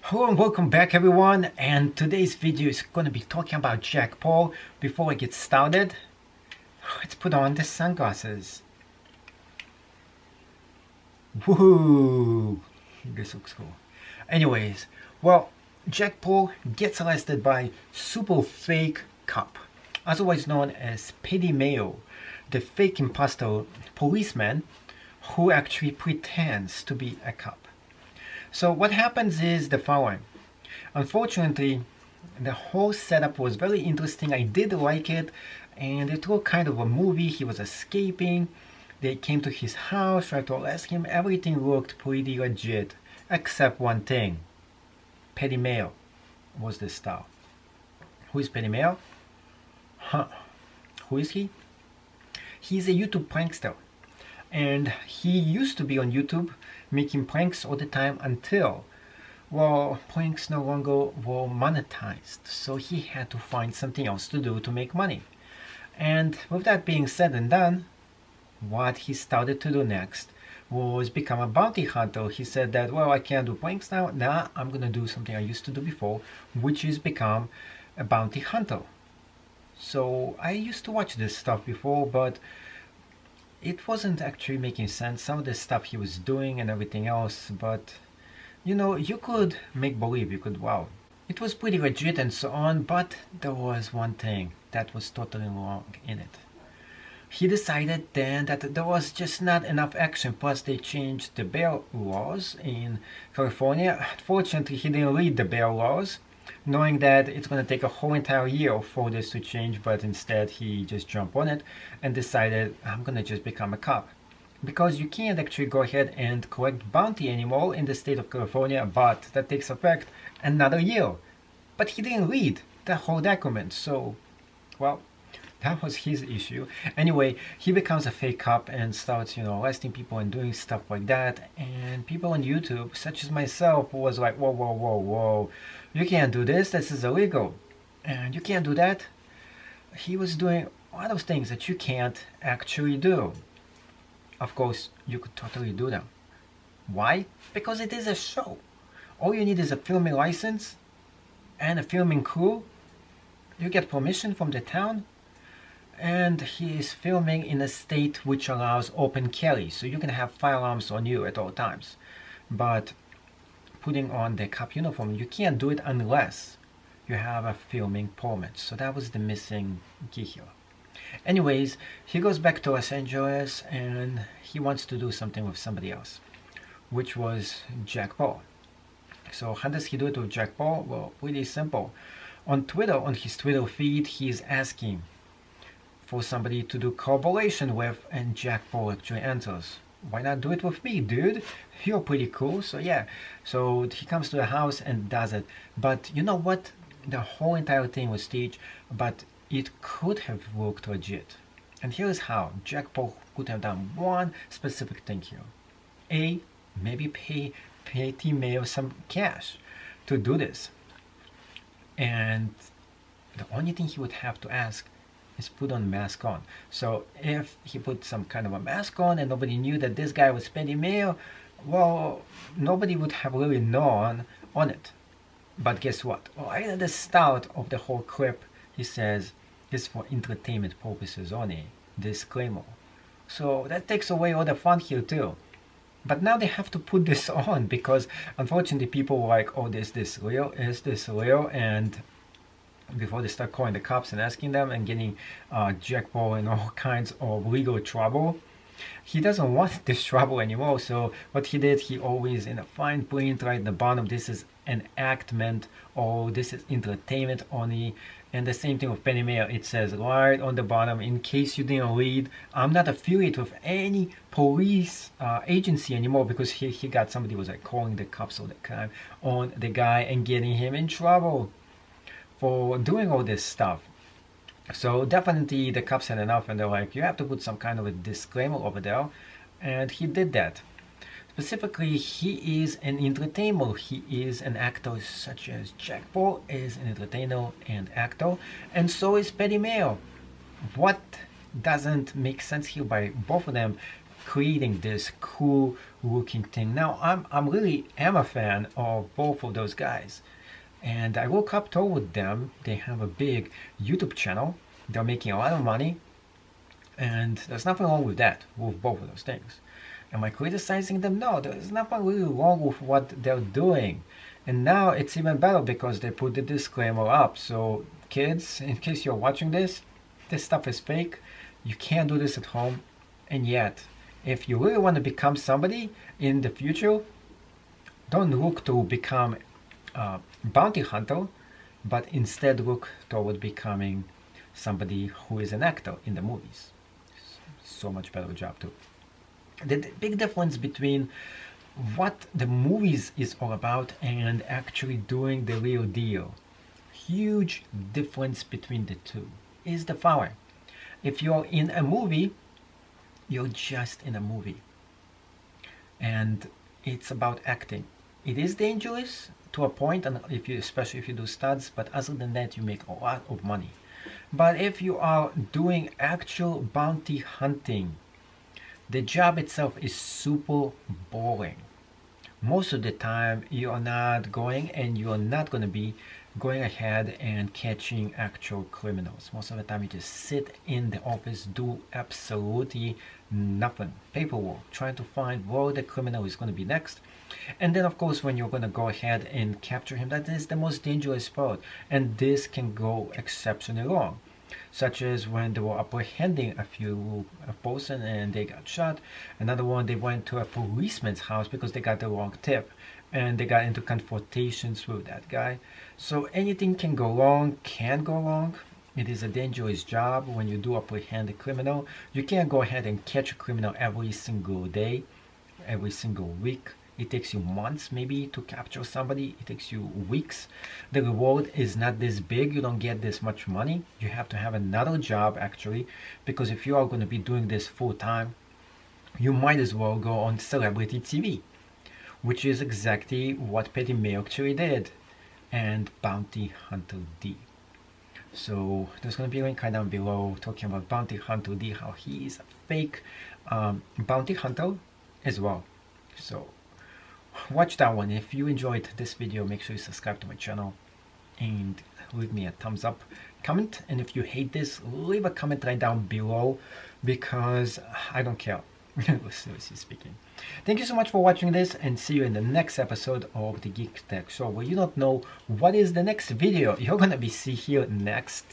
Hello and welcome back everyone, and today's video is going to be talking about Jack Paul. Before I get started, let's put on the sunglasses. Woohoo! This looks cool. Anyways, well, Jack Paul gets arrested by super fake cop, otherwise known as Patty Mayo, the fake imposter policeman who actually pretends to be a cop. So what happens is the following. Unfortunately, the whole setup was very interesting. I did like it, and it was kind of a movie. He was escaping. They came to his house, tried to arrest him. Everything looked pretty legit, except one thing. Petty Mayo was the star. Who is Petty Mayo? Huh. Who is he? He's a YouTube prankster. And he used to be on YouTube making pranks all the time until, well, pranks no longer were monetized, so he had to find something else to do to make money. And with that being said and done, what he started to do next was become a bounty hunter. He said that, well, I can't do pranks now. Nah, I'm gonna do something I used to do before, which is become a bounty hunter. So I used to watch this stuff before, but it wasn't actually making sense, some of the stuff he was doing and everything else, but you know, you could make believe, you could, wow, it was pretty legit and so on, but there was one thing that was totally wrong in it. He decided then that there was just not enough action, plus they changed the bail laws in California. Unfortunately, he didn't read the bail laws, knowing that it's going to take a whole entire year for this to change, but instead he just jumped on it and decided, I'm going to just become a cop. Because you can't actually go ahead and collect bounty anymore in the state of California, but that takes effect another year. But he didn't read the whole document, so, well, that was his issue. Anyway, he becomes a fake cop and starts, arresting people and doing stuff like that. And people on YouTube, such as myself, was like, whoa, whoa, whoa, whoa. You can't do this. This is illegal. And you can't do that. He was doing a lot of things that you can't actually do. Of course, you could totally do them. Why? Because it is a show. All you need is a filming license and a filming crew. You get permission from the town. And he is filming in a state which allows open carry, so you can have firearms on you at all times. But putting on the cop uniform, you can't do it unless you have a filming permit. So that was the missing key here. Anyways, he goes back to Los Angeles and he wants to do something with somebody else, which was Jack Paul. So how does he do it with Jack Paul? Well, really simple. On Twitter, on his Twitter feed, he's asking for somebody to do collaboration with, and Jack Paul actually answers, why not do it with me, dude? You're pretty cool. So yeah, so he comes to the house and does it. But you know what? The whole entire thing was staged, but it could have worked legit. And here's how. Jack Paul could have done one specific thing here. A, maybe pay Petty Mayo some cash to do this. And the only thing he would have to ask is put on mask on. So if he put some kind of a mask on and nobody knew that this guy was Petty Mayo, well, nobody would have really known on it. But guess what? Right at the start of the whole clip, he says, this is for entertainment purposes only, disclaimer. So that takes away all the fun here too. But now they have to put this on because unfortunately people were like, oh, is this real? Is this real? And before they start calling the cops and asking them and getting Jack Paul in all kinds of legal trouble. He doesn't want this trouble anymore, so what he did, he always in a fine print right at the bottom, this is enactment or this is entertainment only. And the same thing with Petty Mayo, it says right on the bottom, in case you didn't read, I'm not affiliated with any police agency anymore, because he got somebody was like calling the cops all the time on the guy and getting him in trouble for doing all this stuff. So definitely the cops had enough and they're like, you have to put some kind of a disclaimer over there, and he did that. Specifically, he is an entertainer, he is an actor, such as Jack Paul is an entertainer and actor, and so is Petty Mayo. What doesn't make sense here by both of them creating this cool looking thing. Now I'm really am a fan of both of those guys, and I woke up toward them. They have a big YouTube channel. They're making a lot of money, and there's nothing wrong with that, with both of those things. Am I criticizing them? No, there's nothing really wrong with what they're doing. And now it's even better because they put the disclaimer up. So kids, in case you're watching this stuff is fake. You can't do this at home. And yet, if you really want to become somebody in the future, don't look to become a bounty hunter, but instead look toward becoming somebody who is an actor in the movies. So much better job too. The big difference between what the movies is all about and actually doing the real deal, huge difference between the two, is the following. If you're in a movie, you're just in a movie, and it's about acting. It is dangerous to a point, and especially if you do stunts, but other than that, you make a lot of money. But if you are doing actual bounty hunting, the job itself is super boring. Most of the time you are not going, and you are not going to be going ahead and catching actual criminals. Most of the time you just sit in the office, do absolutely nothing, paperwork, trying to find where the criminal is going to be next. And then of course when you're going to go ahead and capture him, that is the most dangerous part, and this can go exceptionally wrong, such as when they were apprehending a person and they got shot. Another one, they went to a policeman's house because they got the wrong tip, and they got into confrontations with that guy. So anything can go wrong, It is a dangerous job when you do apprehend a criminal. You can't go ahead and catch a criminal every single day, every single week. It takes you months maybe to capture somebody. It takes you weeks. The reward is not this big. You don't get this much money. You have to have another job actually, because if you are going to be doing this full time, you might as well go on celebrity TV, which is exactly what Petty Mayo actually did, and Bounty Hunter D. So there's going to be a link right down below talking about Bounty Hunter D, how he is a fake bounty hunter as well. So watch that one. If you enjoyed this video, make sure you subscribe to my channel and leave me a thumbs up, comment, and if you hate this, leave a comment right down below, because I don't care. Seriously speaking. Thank you so much for watching this, and see you in the next episode of the Geek Tech Show, where you don't know what is the next video you're gonna be see here next.